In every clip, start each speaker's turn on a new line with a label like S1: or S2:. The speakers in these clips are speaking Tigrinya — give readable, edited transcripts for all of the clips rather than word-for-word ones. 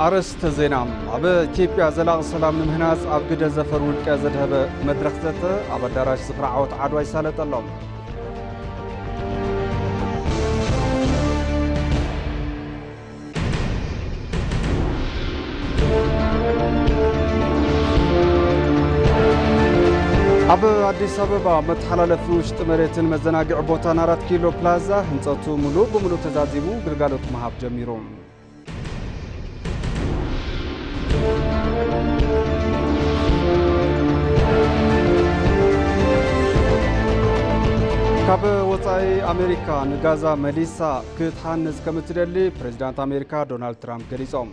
S1: أرست زينام أب إثيوبيا زلاق سلام نمهناز أب قد زفر ولك زدهب مدرخ زته أب دراج زخرع عوت عدوى سالة اللهم أب أديس أبابا متحلل فروش تمريتن مزناقع بوتان 4 كيلو بلازا هنصتو ملو بملو تزازيبو قلقالوت مهاب جميروم كاب وصاي أمريكا نغازا مليسا كتحانز كمتدلي بريزيدانت أمريكا دونالد ترامب قريصوم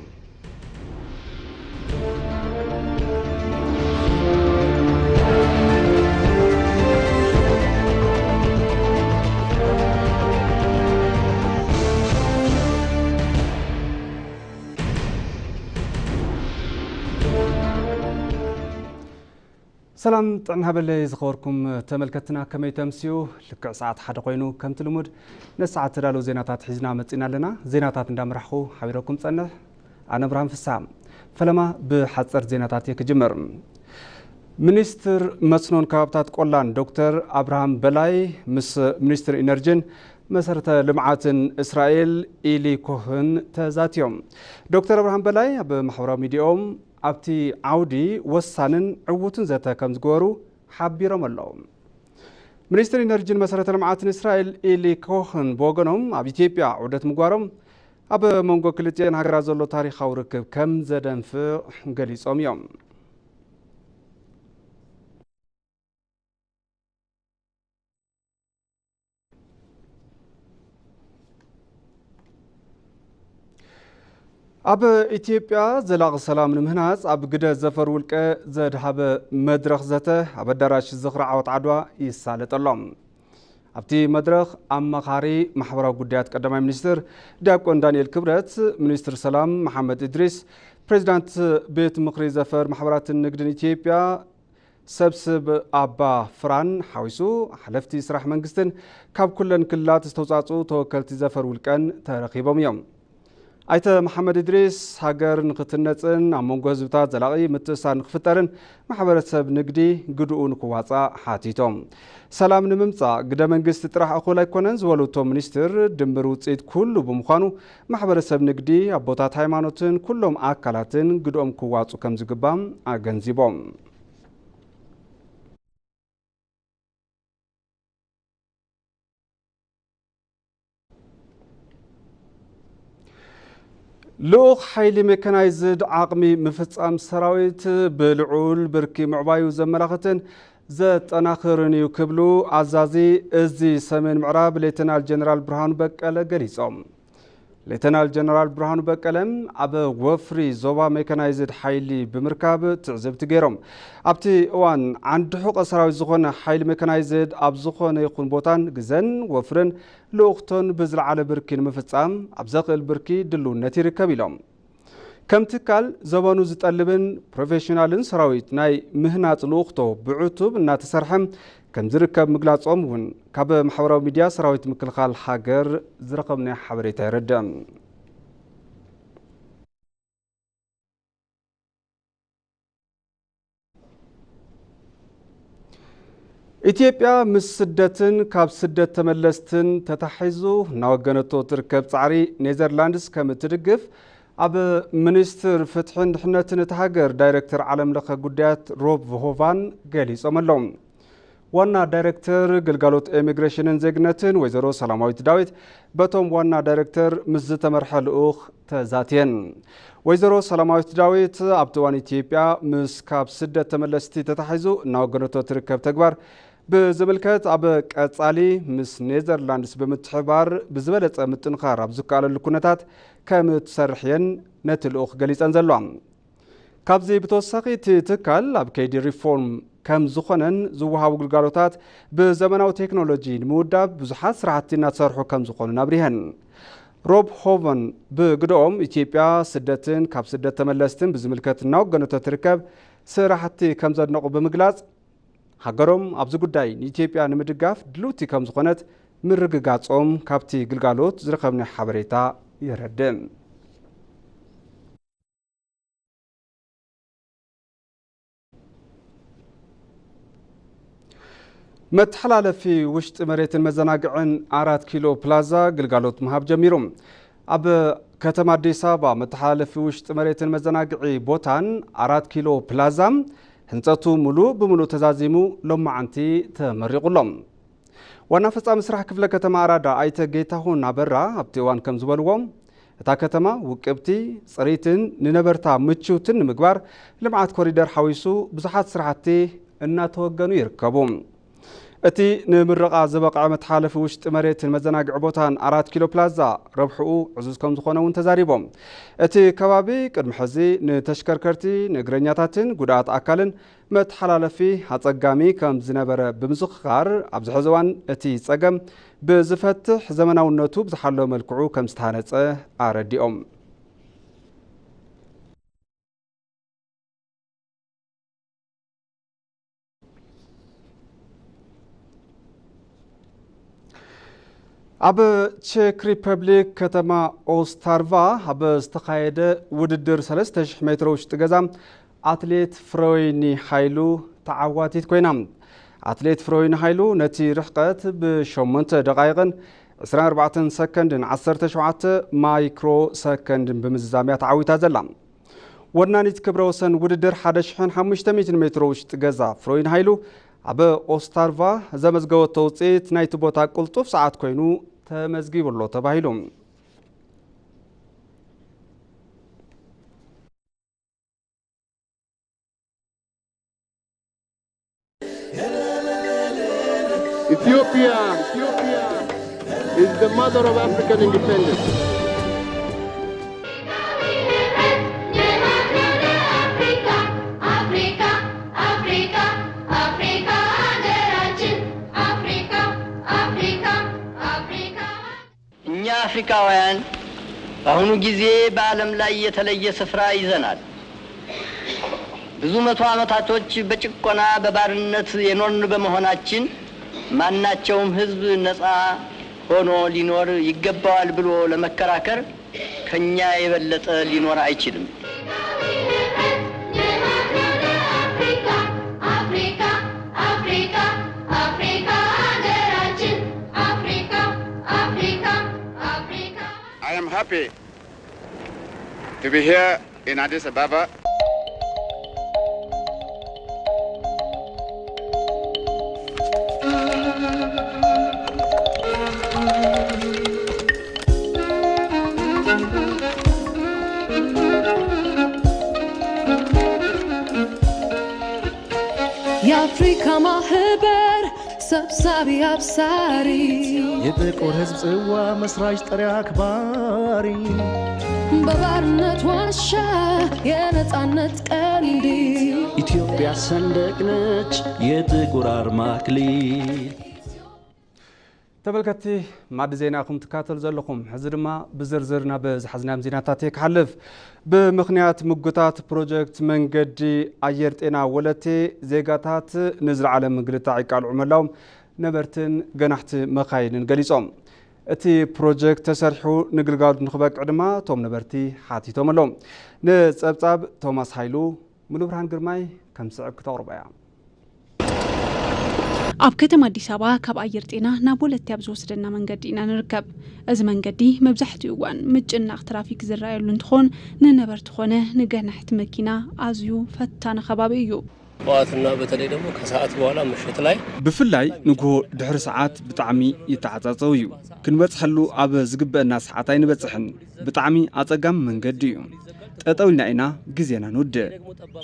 S1: سلام طعنا بالله زخوركم تملكتنا كما يتمسيو لك ساعات حدا خوينو كم تلمود نساعة تدالو زيناتات حزنا متسينا لنا زيناتات ندامرحو حبيركم صنح أنا برهام في السام فلما بحصر زيناتات يكجمر منستر مسنون كابتات قولان دكتور أبراهام بلاي منستر إنرجين مسارة لمعات إسرائيل إيلي كوهن تزاتيوم دكتور أبراهام بلاي بمحورة ميديوم أبتي عودي وسانن عوتن ذاتا كمزغورو حبيرم اللهم منستر إنرجين مسارة لمعات إسرائيل إيلي كوهن بوغنهم أب إثيوبيا عودت مغوارم أب منغو كلتين هاقرازولو تاريخ وركب كم زدن في غليصوم يوم أب إثيوبيا زلاق سلام نمهناز أب قد زفر ولك زاد هاب مدرخ زته أب دراش زخرع عوت عدوى يسالة اللهم أبتي مدرخ أما خاري محورة قديات قدماء منستر داكون دانيال كبرت منستر سلام محمد إدريس بريزيدانت بيت مقري زفر محورات النقدن إثيوبيا سبسب أبا فران حويسو حلفتي سراح منقستن كاب كلن كلات استوصاصو توكلت زفر ولكان ترقيبهم يوم أيت محمد إدريس هاجر نقطنتن عمونغو زبطات زلاقي متسان نخفترن محبرة سب نقدي قدؤون كواتا حاتيتهم سلام نممتا قدا منقست تراح أخولا يكونن زوالوتو منستر دمبرو تسيد كله بمخانو محبرة سب نقدي أبوتات هايمانوتن كلهم آكالاتن قدؤم كواتو كمزقبام آغنزيبهم لوخ حيلي ميكانايزد عقمي مفتام سراويت بالعول بركي معبايو زملاختن زت أناخرني وكبلو عزازي ازي سمين معراب ليتنال جنرال برهانو بكالا قريصوم ليتنال جنرال برهانو بكالم عبا وفري زوبا ميكانايزد حيلي بمركاب تعزبت غيرهم ابتي اوان عند حق سراوي زخون حيلي ميكانايزد اب زخون يكون بوتان غزن وفرن لوختون بزل على بركي مفتام ابزق البركي دلو نتي ركبيلهم كم تكال زبانو زتقلبن بروفيشنالن سراويت ناي مهنات لوختو بعتوب نا تسرحم كم زركب مقلاصوم ون كاب محوراو ميديا سراويت مكلخال حاجر زرقمنا حبريت يردم إثيوبيا مس سدتن كاب سدت تملستن تتحيزو ناوغنتو تركب صعري نيذرلاندس كم تدقف أب منستر فتحن حنتن تهاجر دايركتور عالم لخا قديات روب فهوفان قالي صملهم وانا دايركتور قلقالوت إيميغريشن زيغنتن ويزرو سلامويت داويت باتوم وانا دايركتور مزت مرحل أوخ تزاتين ويزرو سلامويت داويت أبتوان إثيوبيا مس كاب سدت تملستي تتحيزو ناوغنتو تركب تكبر بزملكات أب كاتسالي مس نيذرلاندس بمتحبار بزبلت متنخار أبزوك على الكونتات كم تسرحين نتلوخ قليس أنزلوان كابزي بتوساقي تتكال أب كيدي ريفورم كم زخنن زوها وقلقالوتات بزمناو تكنولوجي موداب بزحات سرعتنا تسرحو كم زخنن أبريهن روب هوفن بقدوم إثيوبيا سدتن كاب سدت تملستن بزملكات ناوغنتو تركب سرحتي كم زاد نقو بمقلاص هاجرهم أبزو قداي إثيوبيا نمدقاف دلوتي كم زخنت من رقاقاتهم كابتي قلقالوت زرقمنا حبريتا يردم متحلالفي وشت مريتن مزناقعن 4 كيلو بلازا قلقالوت مهاب جميروم أب كتم أديس أبابا متحلالفي وشت مريتن مزناقعي بوتان 4 كيلو بلازا هنتاتو ملو بملو تزازيمو لما عنتي تمريقو لهم وانا فصا مسرح كفله كتم أرادا أيتا جيتاهون نابرا أبتوان كم زبالوهم እታ ከተማ ውቅብቲ ጽሪትን ንነበርታ ምቹትን ምግባር ልምዓት ኮሪደር ሓዊሱ ብዙሓት ስራሕቲ እናተወገኑ ይርከቡ እቲ ንምርቃ ዝበቃ መተሓለፊ ውሽጢ መሬትን መዘናግዒ ቦታን 4 ኪሎ ፕላዛ ረብሕኡ ዕዙዝ ከም ዝኾነ እውን ተዛሪቦም እቲ ከባቢ ቅድሚ ሕዚ ንተሽከርከርቲ ንእግረኛታትን ጉድኣት ኣካልን መተሓላለፊ ኣጸጋሚ ከም ዝነበረ ብምዝኽኻር ኣብዚ ሕዚ እዋን እቲ ጸገም بزفتح زمنا ونتوب زحلو ملكعو كم ستانت أرديهم أب تشيك ريبابليك كتما أوستارفا أب استقايد وددر 3 متر وشتغزام أتليت فرويني حيلو تعواتيت كوينام أتليت فروين هايلو نتي رحقات بشومنت دقائقن 24 سكند 17 مايكرو سكند بمزاميات عويتا زلام ورنانيت كبروسن وددر 1500 متر وشت غزا فروين هايلو أب أوستارفا زمزغو توصيت نايت بوتا قلطوف ساعات كوينو تمزغي بلو تباهيلوم
S2: Ethiopia is the mother of African independence.
S3: እኛ አፍሪካውያን በአሁኑ ጊዜ በዓለም ላይ የተለየ ስፍራ ይዘናል። ብዙ መቶ ዓመታቶች በጭቆና በባርነት የኖርን በመሆናችን ማናቸውም ህዝብ ነፃ ሆኖ ሊኖር ይገባዋል ብሎ ለመከራከር ከኛ የበለጠ ሊኖር አይችልም።
S4: I am happy to be here in Addis Ababa.
S5: የአፍሪካ ማህበር ሰብሳቢ አብሳሪ
S6: የጥቁር ህዝብ ጽዋ መስራች ጠሪ አክባሪ
S5: በባርነት ዋሻ የነጻነት ቀንዲ
S6: ኢትዮጵያ ሰንደቅ ነች የጥቁር አርማ አክሊል
S1: تبلكتي مع زيناكم تكاتل زلكم حزرما بزرزرنا بزحزنا مزيناتاتي كحلف بمخنيات مقوتات بروجكت من قدي أيرتنا ولتي زيقاتات نزل على مقلتا عيقال عملاهم نبرتن قناحت مخاين نقليصهم اتي بروجكت تسرحو نقلقاد نخباك عدما توم نبرتي حاتي توم اللوم نزبطاب توماس هايلو ملوبرهان قرماي كم سعب كتوربايا
S7: أب كتم أديس أبابا كاب أيرتنا نابولت يابزو سدنا منقدينا نركب از منقدي مبزحتي وان مجنا ترافيك زرايل لندخون ننبرتخونه نجنحت مكينة أزيو فتان خبابيو
S8: وقتنا بتلي دمو كساعات بوالا مشيت لاي
S1: بفلاي نقو دحر ساعات بطعمي يتعطاطويو كنبصحلو أب زقبنا ساعتين بصحن بطعمي أطقم منقديو تطولنا إنا جزينا نود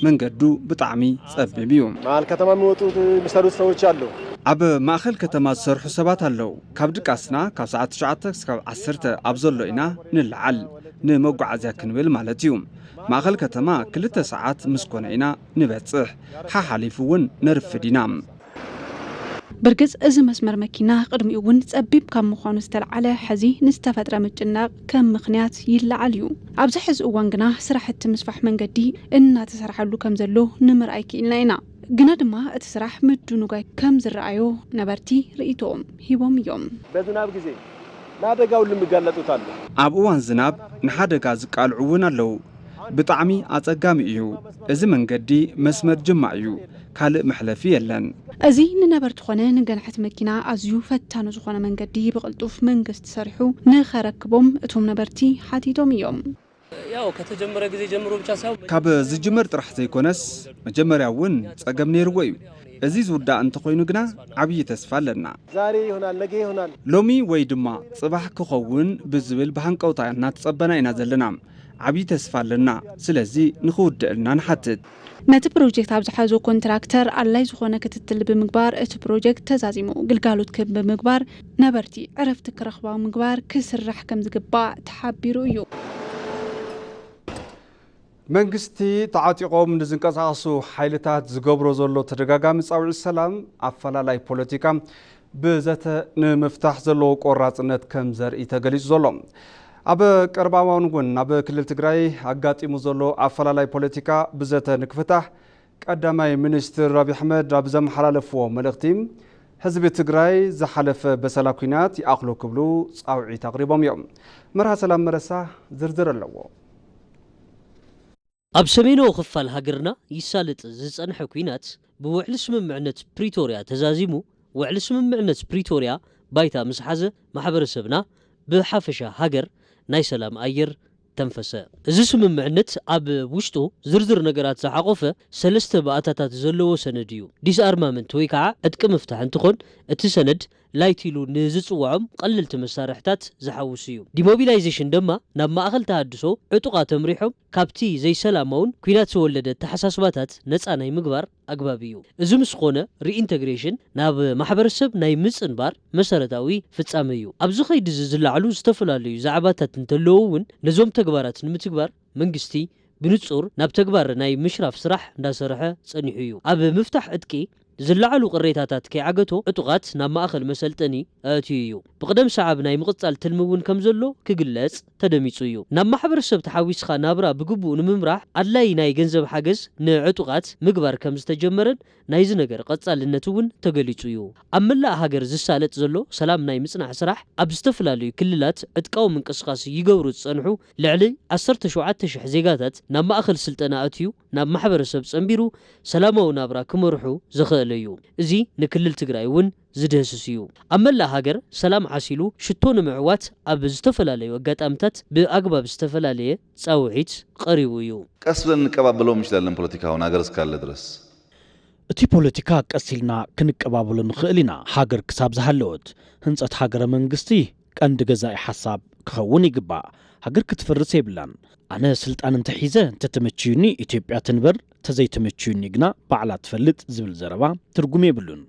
S1: من قدو بطعمي صببيوم
S2: مع الكتما موتوت مستروس سويتش አለው
S1: أب ماخل كتما سرح سبات አለው كابد قاسنا كاب ساعات 9 እስከ 10 أبزلو إنا نلعل نمقعزيا كنبل مالتيوم ماخل كتما كلتا ساعات مسكونا إنا نبتصح حاليفون نرفدينام
S7: برجز إذا مسمر مكينة قدم يوون تسبب كم مخانس تلعلى حزي نستفدر مجنّا كم مخنيات يلا عليو عبزحز أوانجنا سرحت تمسفح من قدي إن تسرح له كم زلو نمر أيكي إلينا جناد ما تسرح مدونو جاي كم زرعيو نبرتي رئيتهم هيوم يوم
S2: بزناب جزء نادقاو اللي مقالتو تالو
S1: أبوان زناب نحادقا زقال عونا لو بطعمي أتقامي إيو إذا من قدي مسمر جمعيو ካልእ መሕለፊ የለን
S7: እዚ ንነበርቲ ኾነ ንገንሕት መኪና ኣዝዩ ፈታኑ ዝኾነ መንገዲ ብቕልጡፍ መንግስቲ ሰሪሑ ንኸረክቦም እቶም ነበርቲ ሓቲቶም እዮም
S8: ያው ከተጀመረ ጊዜ ጀምሮ ብቻ ሳይሆን
S1: ካብ ዝጅመር ጥራሕ ዘይኮነስ መጀመርያ እውን ጸገም ነይርዎ እዩ እዚ ዝውዳእ እንተኾይኑ ግና ዓብይ ተስፋ ኣለና
S2: ዛሬ ይሆናል ነገ ይሆናል
S1: ሎሚ ወይ ድማ ጽባሕ ክኸውን ብዝብል ብሃንቀውታ እናተጸበና ኢና ዘለና ዓብይ ተስፋ ኣለና ስለዚ ንኽውድእልና ንሓትት
S7: ነቲ ፕሮጀክት ኣብ ዝሓዞ ኮንትራክተር ኣላይ ዝኾነ ክትትል ብምግባር እቲ ፕሮጀክት ተዛዚሙ ግልጋሎት ክህብ ብምግባር ነበርቲ ዕረፍቲ ክረኽባ ምግባር ክስራሕ ከም ዝግባእ ተሓቢሩ እዩ መንግስቲ ተዓጢቆም ንዝንቀሳቐሱ ሓይልታት ዝገብሮ ዘሎ ተደጋጋሚ ጻውዒት ሰላም ኣፈላላይ ፖለቲካ ብዘተ ንምፍታሕ ዘለዎ ቆራጽነት ከም ዘርኢ ተገሊጹ ዘሎ ኣብ ቀረባውን እውን ኣብ ክልል ትግራይ ኣጋጢሙ ዘሎ ኣፈላላይ ፖለቲካ ብዘተ ንክፍታሕ ቀዳማይ ሚኒስትር አብይ አሕመድ ኣብ ዘመሓላለፍዎ መልእኽቲ ህዝቢ ትግራይ ዝሓለፈ በሰላ ኩናት ይኣኽሎ ክብሉ ጻውዒት ኣቕሪቦም እዮም መርሃ ሰላም መረሳ ዝርዝር ኣለዎ
S9: ኣብ ሰሜናዊ ክፋል ሃገርና ይሳለጥ ዝጸንሐ ኩናት ብውዕሊ ስምምዕነት ፕሪቶሪያ ተዛዚሙ ውዕሊ ስምምዕነት ፕሪቶሪያ ባይታ ምስ ሓዘ ማሕበረሰብና ብሓፈሻ ሃገር ናይ ሰላም ኣየር ተንፈሰ እዚ ስምምዕነት ኣብ ውሽጡ ዝርዝር ነገራት ዝሓቆፈ ሰለስተ ባእታታት ዘለዎ ሰነድ እዩ ዲስኣርማመንት ወይ ከዓ ዕጥቂ ምፍታሕ እንትኾን እቲ ሰነድ ላይቲሉ ንዝጽውዖም ቀለልቲ መሳርሕታት ዝሓውስ እዩ ዲሞቢላይዜሽን ድማ ናብ ማእኸል ተሃድሶ ዕጡቓ ተምሪሖም ካብቲ ዘይሰላማውን ኩናት ዝወለደ ተሓሳስባታት ነፃ ናይ ምግባር ኣግባብ እዩ እዚ ምስ ኮነ ሪኢንተግሬሽን ናብ ማሕበረሰብ ናይ ምጽንባር መሰረታዊ ፍጻመ እዩ ኣብዚ ኸይዲ ዝለዓሉ ዝተፈላለዩ ዛዕባታት እንተለዉ እውን ነዞም ተግባራት ንምትግባር መንግስቲ ብንጹር ናብ ተግባር ናይ ምሽራፍ ስራሕ እንዳሰርሐ ጸኒሑ እዩ ኣብ ምፍታሕ ዕጥቂ ዝለዓሉ ቅሬታታት ከይዓገቶ ዕጡቓት ናብ ማእኸል መሰልጠኒ ኣእትዩ እዩ ብቅደም ሰዓብ ናይ ምቕጻል ትልምውን ከም ዘሎ ክግለጽ ተደሚጹ እዩ ናብ ማሕበረሰብ ተሓዊስኻ ናብራ ብግቡእ ንምምራሕ ኣድላይ ናይ ገንዘብ ሓገዝ ንዕጡቓት ምግባር ከም ዝተጀመረን ናይዚ ነገር ቀጻልነት እውን ተገሊጹ እዩ ኣብ መላእ ሃገር ዝሳለጥ ዘሎ ሰላም ናይ ምጽናዕ ስራሕ ኣብ ዝተፈላለዩ ክልላት ዕጥቃዊ ምንቅስቃስ ይገብሩ ዝጸንሑ ልዕሊ 17000 ዜጋታት ናብ ማእኸል ስልጠና ኣትዩ ናብ ማሕበረሰብ ጸንቢሩ ሰላማዊ ናብራ ክመርሑ ዝኽእል እዩ እዚ ንክልል ትግራይ እውን ዝደህስስ እዩ ኣብ መላእ ሃገር ሰላም ዓሲሉ ሽቶ ንምዕዋት ኣብ ዝተፈላለዩ ኣጋጣሚታት ብኣግባብ ዝተፈላለየ ጻውዒት ቀሪቡ እዩ
S10: ቀስ ብለን እንቀባበለው እንችላለን ፖለቲካውን ሃገር እስካለ ድረስ
S6: እቲ ፖለቲካ ቀሲልና ክንቀባበሎ ንኽእል ኢና ሃገር ክሳብ ዝሃለወት ህንጸት ሃገረ መንግስቲ ቀንዲ ገዛኢ ሓሳብ ክኸውን ይግባእ ሃገር ክትፈርስ የብላን ኣነ ስልጣን እንተሒዘ እንተተመችዩኒ ኢትዮጵያ ትንበር ተዘይተመችዩኒ ግና ባዕላ ትፈልጥ ዝብል ዘረባ ትርጉም የብሉን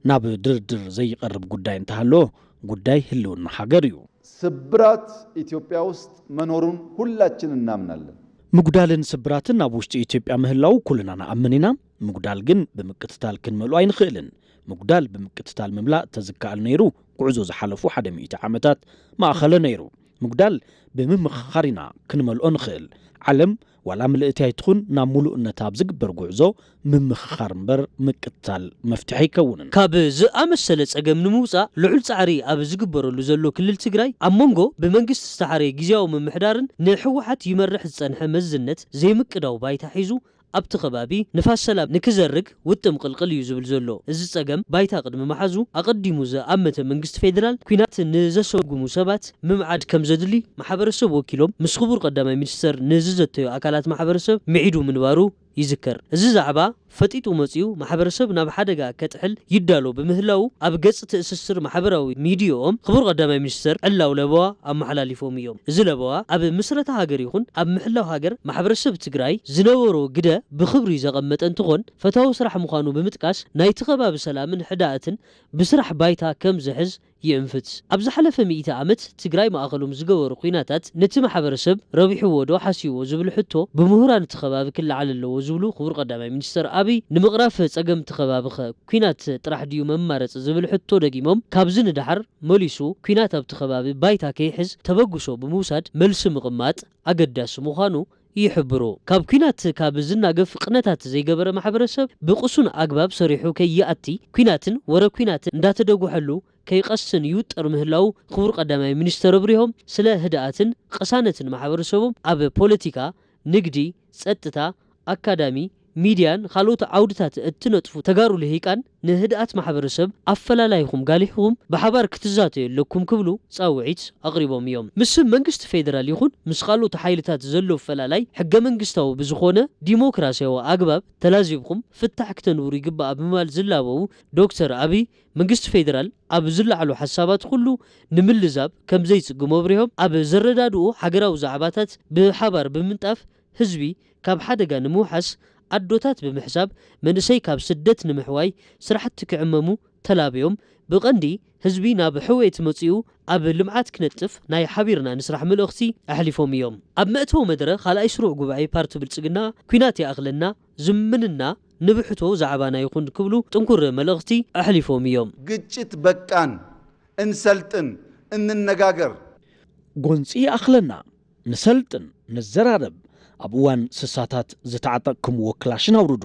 S6: ናብ ድርድር ዘይቀርብ ጉዳይ እንተሃሎ ጉዳይ ህልውና ሃገር እዩ
S10: ስብራት ኢትዮጵያ ውስጥ መኖሩን ሁላችን እናምናለን
S6: ምጉዳልን ስብራትን ኣብ ውሽጢ ኢትዮጵያ ምህላው ኩልና ንኣምን ኢና ምጉዳል ግን ብምቅትታል ክንመልኦ ኣይንኽእልን ምጉዳል ብምቅትታል ምምላእ ተዝከኣል ነይሩ ጉዕዞ ዝሓለፉ 100 ዓመታት ማእኸለ ነይሩ ምጉዳል ብምምኽኻር ኢና ክንመልኦ ንኽእል ዓለም ዋላ ምልእቲ ኣይትኹን ናብ ሙሉእነት ኣብ ዝግበር ጉዕዞ ምምኽኻር እምበር ምቅትታል መፍትሒ ይከውንን
S9: ካብ ዝኣመሰለ ጸገም ንምውፃእ ልዑል ጻዕሪ ኣብ ዝግበረሉ ዘሎ ክልል ትግራይ ኣብ መንጎ ብመንግስቲ ዝተሓረየ ግዝያዊ ምምሕዳርን ንሕወሓት ይመርሕ ዝጸንሐ መዝነት ዘይምቅዳው ባይታ ሒዙ ኣብቲ ከባቢ ንፋስ ሰላም ንክዘርግ ውጥም ቅልቅል እዩ ዝብል ዘሎ እዚ ጸገም ባይታ ቅድሚ መሓዙ ኣቐዲሙ ዝኣመተ መንግስቲ ፌደራል ኩናት ንዘሰጉሙ ሰባት ምምዓድ ከም ዘድሊ ማሕበረሰብ ወኪሎም ምስ ክቡር ቀዳማይ ሚኒስተር ንዝዘተዩ ኣካላት ማሕበረሰብ ሚዒዱ ምንባሩ ይዝከር እዚ ዛዕባ ፈጢጡ መጽዩ ማሕበረሰብ ናብ ሓደጋ ከጥሕል ይዳሎ በምህላው ኣብ ገጽ ትእስስር ማሕበራዊ ሚድያኦም ክቡር ቀዳማይ ሚኒስተር ዕላው ለበዋ ኣመሓላሊፎም እዮም እዚ ለበዋ ኣብ ምስረታ ሃገር ይኹን ኣብ ምሕላው ሃገር ማሕበረሰብ ትግራይ ዝነበሮ ግደ ብክብሪ ዘቐመጠ እንትኾን ፈታዊ ስራሕ ምዃኑ ብምጥቃስ ናይቲ ከባቢ ሰላምን ሕዳእትን ብስራሕ ባይታ ከም ዝሕዝ ይንፍት ኣብ ዝሓለፈ 100 ዓመት ትግራይ ማእኸሎም ዝገበሩ ኩናታት ነቲ ማሕበረሰብ ረቢሕዎ ዶ ሓሲዎ ዝብል ሕቶ ብምሁራን ተኸባቢ ክለዓል ኣለዎ ዝብሉ ክቡር ቀዳማይ ሚኒስተር አብይ ንምቕራፍ ጸገም ተኸባቢ ኩናት ጥራሕ ድዩ መማረጽ ዝብል ሕቶ ደጊሞም ካብዚ ንድሓር መሊሱ ኩናት ኣብ ተኸባቢ ባይታ ከይሕዝ ተበግሶ ብምውሳድ መልሲ ምቕማጥ ኣገዳሲ ምዃኑ ይሕብሩ ካብ ኩናት ካብ ዝናገፍ ቅነታት ዘይገበረ ማሕበረሰብ ብቕሱን ኣግባብ ሰሪሑ ከይኣቲ ኩናትን ወረ ኩናትን እንዳተደጉሐሉ ከይቀስን ይውጠር ምህላው ክቡር ቀዳማይ ሚኒስተር ብሪሆም ስለ ህዳኣትን ቅሳነትን ማሕበረሰቦም ኣብ ፖለቲካ ንግዲ ጸጥታ ኣካዳሚ ሚድያን ካልኦት ዓውድታት እትነጥፉ ተጋሩ ልሂቃን ንህድኣት ማሕበረሰብ ኣፈላላይኹም ጋሊሕኩም ብሓባር ክትዛተየለኩም ክብሉ ጻውዒት ኣቕሪቦም እዮም። ምስ መንግስቲ ፌደራል ይኹን ምስ ካልኦት ሓይልታት ዘሎ ፈላላይ ሕገ መንግስታዊ ብዝኾነ ዲሞክራሲያዊ ኣግባብ ተላዚብኩም ፍታሕ ክተንብሩ ይግባእ ብምባል ዝላበው ዶክተር አብይ መንግስቲ ፌደራል ኣብ ዝለዓሉ ሓሳባት ኩሉ ንምልዛብ ከም ዘይጽግሞ ብሪሆም ኣብ ዘረዳድኡ ሃገራዊ ዛዕባታት ብሓባር ብምንጣፍ ህዝቢ ካብ ሓደጋ ንምውሓስ ኣዶታት ብምሕሳብ መንእሰይ ካብ ስደት ንምሕዋይ ስራሕቲ ክዕመሙ ተላብዮም ብቐንዲ ህዝቢ ናብ ሕወት መጺኡ ኣብ ልምዓት ክነጥፍ ናይ ሓቢርና ንስራሕ መልእኽቲ ኣሕሊፎም እዮም። ኣብ መእተዊ መድረኽ ካልኣይ ስሩዕ ጉባኤ ፓርቲ ብልጽግና ኩናት ይኣኽለና ዝምንና ንብሕቶ ዛዕባና ይኹን ክብሉ ጥንኩር መልእኽቲ ኣሕሊፎም እዮም።
S10: ግጭት በቃን፣ እንሰልጥን፣ እንነጋገር፣
S6: ጎንፂ ኣኽለና ንሰልጥን ንዘራረብ ኣብ እዋን ስሳታት ዝተዓጠቅክምዎ ክላሽን ኣውርዱ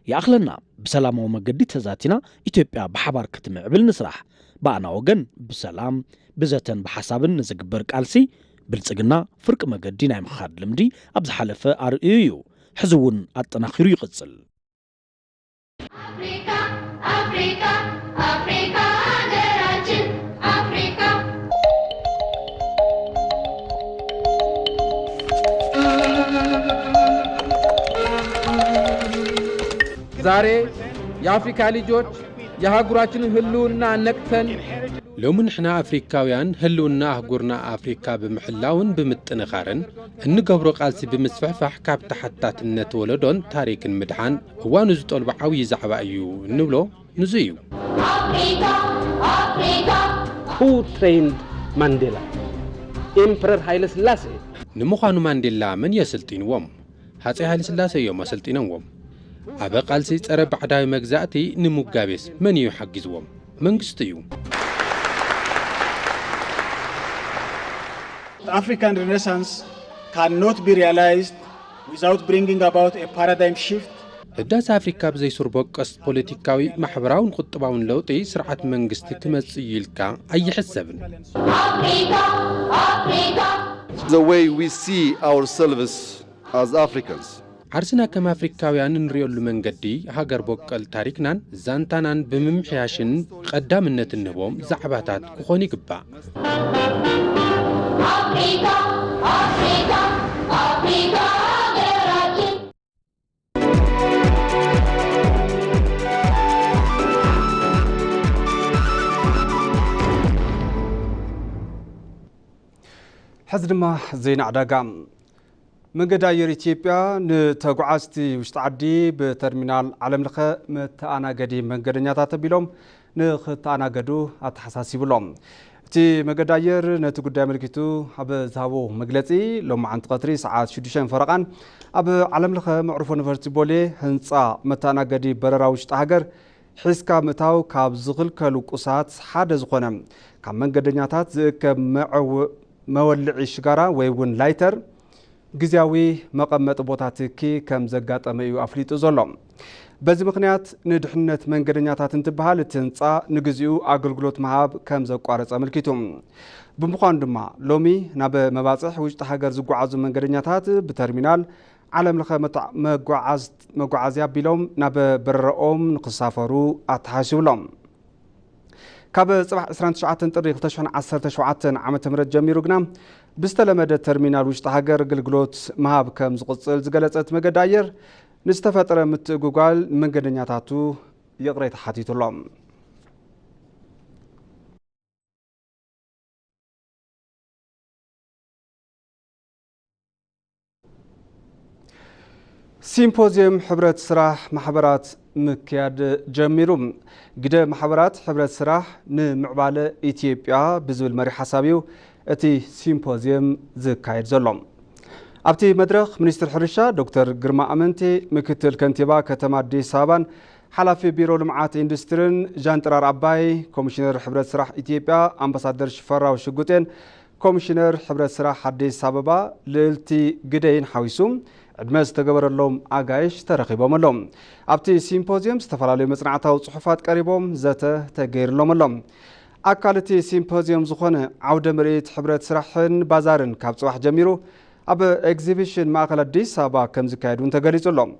S6: ይኣኽለና ብሰላማዊ መገዲ ተዛቲና ኢትዮጵያ ብሓባር ክትምዕብል ንስራሕ በኣና ወገን ብሰላም ብዘተን ብሓሳብን ንዝግበር ቃልሲ ብልጽግና ፍርቂ መገዲ ናይ ምኻድ ልምዲ ኣብ ዝሓለፈ ኣርእዩ እዩ ሕዚ እውን ኣጠናኺሩ ይቕጽል።
S5: አፍሪካ አፍሪካ አፍሪካ ሀገራችን አፍሪካ
S11: ዛሬ የአፍሪካ ልጆች የአህጉራችንን ህልውና ነቅተን ሎሚ ንሕና አፍሪካውያን ህልውና አህጉርና አፍሪካ ብምሕላውን ብምጥንኻርን እንገብሮ ቃልሲ ብምስፍሕፋሕ ካብ ተሓታትነት ወለዶን ታሪክን ምድሓን እዋኑ ዝጠልቦ ዓብዪ ዛዕባ እዩ እንብሎ ንዙ እዩ።
S2: Who trained Mandela? Emperor Haile Selassie.
S11: ንምዃኑ ማንዴላ መን የስልጢንዎም? ሃፀይ ሃይለ ስላሴ እዮም ኣሰልጢኖምዎም። ኣብ ቃልሲ ጸረ ባዕዳዊ መግዛእቲ ንምጋቤስ መን እዩ ሓጊዝዎም? መንግስቲ እዩ።
S12: The African Renaissance cannot be realized without bringing about a paradigm shift.
S11: ህዳሴ አፍሪካ ብዘይሱር በቀስ ፖለቲካዊ ማሕበራውን ቁጥባውን ለውጢ ስርዓት መንግስቲ ክመጽእ ይልካ ኣይሕሰብን።
S10: The way we see ourselves as Africans.
S11: ዓርስና ከም አፍሪካውያን እንሪኦሉ መንገዲ ሃገር በቀል ታሪክናን ዛንታናን ብምምሕያሽን ቀዳምነት እንህቦም ዛዕባታት ክኾን ይግባእ። አፍሪካ አፍሪካ አፍሪካ ሀገራችን
S1: ሕዚ ድማ ዜና ዕዳጋ መንገዲ ኣየር ኢትዮጵያ ንተጓዓዝቲ ውሽጢ ዓዲ ብተርሚናል ዓለም ለኸ መተኣናገዲ መንገደኛታት ኣቢሎም ንኽተኣናገዱ ኣተሓሳሲብሎም እቲ መንገዲ ኣየር ነቲ ጉዳይ መልኪቱ ኣብ ዝሃቦ መግለፂ ሎማዓንቲ ቀትሪ ሰዓት 6 ፈረቓን ኣብ ዓለም ለኸ መዕርፎ ነፈርቲ ቦሌ ህንፃ መተኣናገዲ በረራ ውሽጢ ሃገር ሒዝካ ምእታው ካብ ዝኽልከሉ ቁሳት ሓደ ዝኾነ ካብ መንገደኛታት ዝእከብ መወልዒ ሽጋራ ወይ እውን ላይተር ጊዜያዊ መቐመጢ ቦታ ትኪ ከም ዘጋጠመ እዩ ኣፍሊጡ ዘሎ። በዚ ምክንያት ንድሕንነት መንገደኛታት እንትበሃል እቲ ህንፃ ንግዚኡ ኣገልግሎት መሃብ ከም ዘቋረፀ መልኪቱ ብምዃኑ ድማ ሎሚ ናብ መባፅሕ ውሽጢ ሃገር ዝጓዓዙ መንገደኛታት ብተርሚናል ዓለም ለኸ መጓዓዝያ ኣቢሎም ናብ በረረኦም ንክሳፈሩ ኣተሓሲብሎም። ካብ ጽባሕ 29 ጥሪ 2017 ዓመተ ምህረት ጀሚሩ ግና ብዝተለመደ ተርሚናል ውሽጢ ሃገር አገልግሎት መሃብ ከም ዝቕጽል ዝገለጸት መንገዲ ኣየር ንዝተፈጠረ ምትእግጓል መንገደኛታቱ ይቕሬ ተሓቲቱሎም። ሲምፖዚየም ሕብረት ስራሕ ማሕበራት ምክያድ ጀሚሩ ግደ ማሕበራት ሕብረት ስራሕ ንምዕባለ ኢትዮጵያ ብዝብል መሪ ሓሳብ እዩ እቲ ሲምፖዚየም ዝካየድ ዘሎ። ኣብቲ መድረኽ ሚኒስትር ሕርሻ ዶክተር ግርማ ኣመንቴ፣ ምክትል ከንቲባ ከተማ አዲስ አበባን ሓላፊ ቢሮ ልምዓት ኢንዱስትሪን ጃንጥራር ኣባይ፣ ኮሚሽነር ሕብረት ስራሕ ኢትዮጵያ ኣምባሳደር ሽፈራው ሽጉጤን ኮሚሽነር ሕብረት ስራሕ አዲስ አበባ ልዕልቲ ግደይን ሓዊሱ ዕድመ ዝተገበረሎም ኣጋይሽ ተረኺቦም ኣሎም። ኣብቲ ሲምፖዚየም ዝተፈላለዩ መጽናዕታዊ ጽሑፋት ቀሪቦም ዘተ ተገይርሎም ኣሎም። ኣካል እቲ ሲምፖዚየም ዝኾነ ዓውደ ምርኢት ሕብረት ስራሕን ባዛርን ካብ ጽባሕ ጀሚሩ ኣብ ኤግዚቢሽን ማእከል አዲስ አበባ ከም ዝካየዱን ተገሊጹሎም።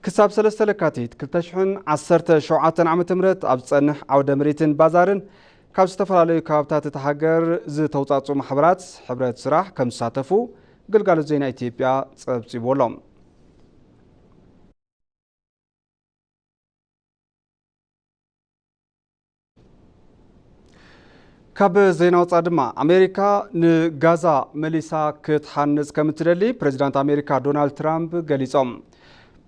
S1: ክሳብ 3 ለካቲት 2017 ዓመተ ምህረት ኣብ ጸንሕ ዓውደ ምሪትን ባዛርን ካብ ዝተፈላለዩ ከባብታት እቲ ሃገር ዝተውጻጹ ማሕበራት ሕብረት ስራሕ ከም ዝሳተፉ ግልጋሎት ዜና ኢትዮጵያ ጸብጺቦሎም። ካብ ዜና ወጻኢ ድማ ኣሜሪካ ንጋዛ መሊሳ ክትሓንጽ ከም እትደሊ ፕሬዚዳንት ኣሜሪካ ዶናልድ ትራምፕ ገሊጾም።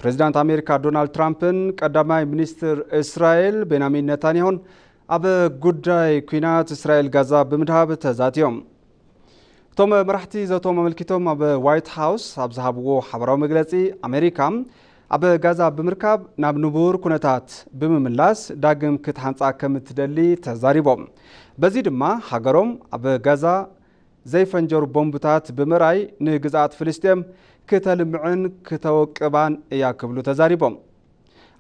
S1: ፕሬዚዳንት ኣሜሪካ ዶናልድ ትራምፕን ቀዳማይ ሚኒስትር እስራኤል ቤንያሚን ኔታንያሁን ኣብ ጉዳይ ኩናት እስራኤል ጋዛ ብምድሃብ ተዛትዮም። እቶም መራሕቲ ዘቶም ኣመልኪቶም ኣብ ዋይት ሃውስ ኣብ ዝሃብዎ ሓበራዊ መግለጺ ኣሜሪካ ኣብ ጋዛ ብምርካብ ናብ ንቡር ኩነታት ብምምላስ ዳግም ክትሓንጻ ከም እትደሊ ተዛሪቦም። በዚ ድማ ሃገሮም ኣብ ጋዛ ዘይፈንጀሩ ቦምብታት ብምርኣይ ንግዛኣት ፍልስጤም ከተልምዕን ከተወቅባን እያ ክብሉ ተዛሪቦም።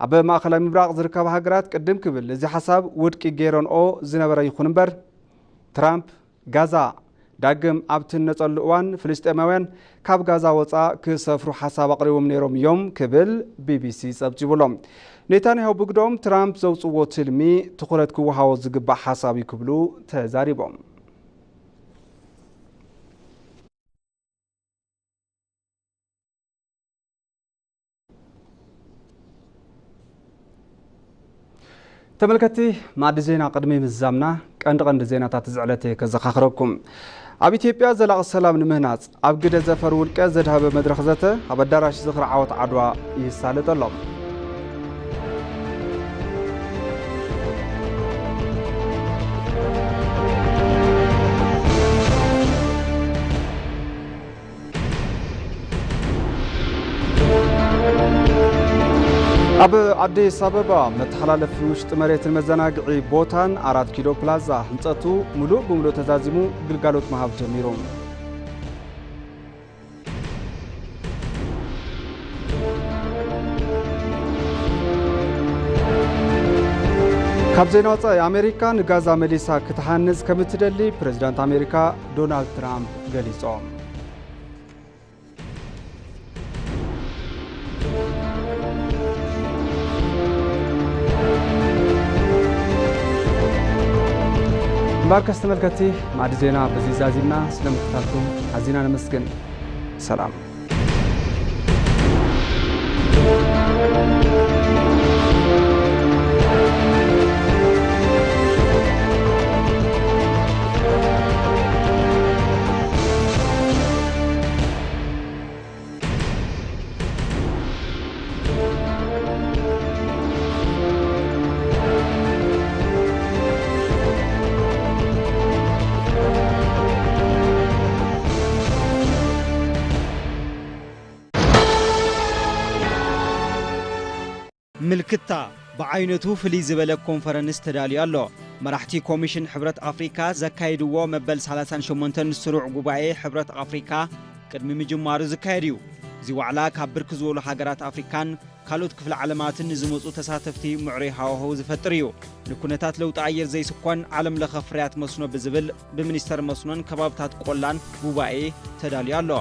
S1: ኣብ ማእኸላይ ምብራቕ ዝርከባ ሃገራት ቅድም ክብል እዚ ሓሳብ ውድቂ ገይረንኦ ዝነበረ ይኹን እምበር ትራምፕ ጋዛ ዳግም ኣብ ትነጸሉ እዋን ፍልስጤማውያን ካብ ጋዛ ወፃእ ክሰፍሩ ሓሳብ ኣቕሪቦም ነይሮም እዮም ክብል ቢቢሲ ጸብጺቡሎም። ኔታንያሁ ብግዶም ትራምፕ ዘውጽዎ ትልሚ ትኹረት ክወሃቦ ዝግባእ ሓሳብ እዩ ክብሉ ተዛሪቦም። ተመልከቲ ማዕዲ ዜና ቅድሚ ምዛምና ቀንዲ ዜናታት ዝዕለተ ከዘኻኽረኩም። ኣብ ኢትዮጵያ ዘላቒ ሰላም ንምህናጽ ኣብ ግደ ዘፈር ውልቀ ዘድሃበ መድረኽ ዘተ ኣብ ኣዳራሽ ዝኽሪ ዓወት ዓድዋ ይሳለጥ ኣሎ። ኣብ አዲስ አበባ መተሓላለፊ ውሽጢ መሬትን መዘናግዒ ቦታን 4 ኪሎ ፕላዛ ህንጸቱ ሙሉእ ብምሉእ ተዛዚሙ ግልጋሎት መሃብ ጀሚሩ። ካብ ዜና ወጻኢ ኣሜሪካ ንጋዛ መሊሳ ክትሓንጽ ከም እትደሊ ፕሬዚዳንት ኣሜሪካ ዶናልድ ትራምፕ ገሊጾም። ባርከስ ተመልከቲ ማዕዲ ዜና በዚህ ዛዚምና ስለምትከታተሉን አዚና ነመስገን። ሰላም
S13: ምልክታ بعينቱ ፍልይ ዝበለ ኮንፈረንስ ተዳልዩ ኣሎ። መራሕቲ ኮሚሽን ሕብረት ኣፍሪካ ዘካይድዎ መበል 38 ስሩዕ ጉባኤ ሕብረት ኣፍሪካ ቅድሚ ምጅማሩ ዝካየድ እዩ። እዚ ዋዕላ ካብ ብርክ ዝበሉ ሃገራት ኣፍሪካን ካልኦት ክፍለ ዓለማትን ዝመጹ ተሳተፍቲ ምዕሩይ ሃዋህው ዝፈጥር እዩ። ንኩነታት ለውጢ ኣየር ዘይስኮን ዓለም ለኸ ፍርያት መስኖ ብዝብል ብሚኒስተር መስኖን ከባብታት ቆላን ጉባኤ ተዳልዩ ኣሎ።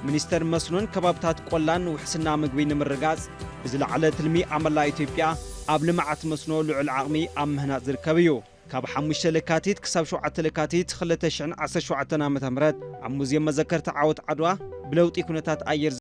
S13: ሚኒስተር መስኖን ከባብታት ቆላን ውሕስና ምግቢ ንምርጋጽ ብዝለዓለ ትልሚ ኣመላ ኢትዮጵያ ኣብ ልምዓት መስኖ ልዑል ዓቕሚ ኣብ ምህናጽ ዝርከብ እዩ። ካብ 5 ለካቲት ክሳብ 7 ለካቲት 2017 ዓ.ም ኣብ ሙዝየም መዘከርቲ ዓወት ዓድዋ ብለውጢ ኩነታት ኣየር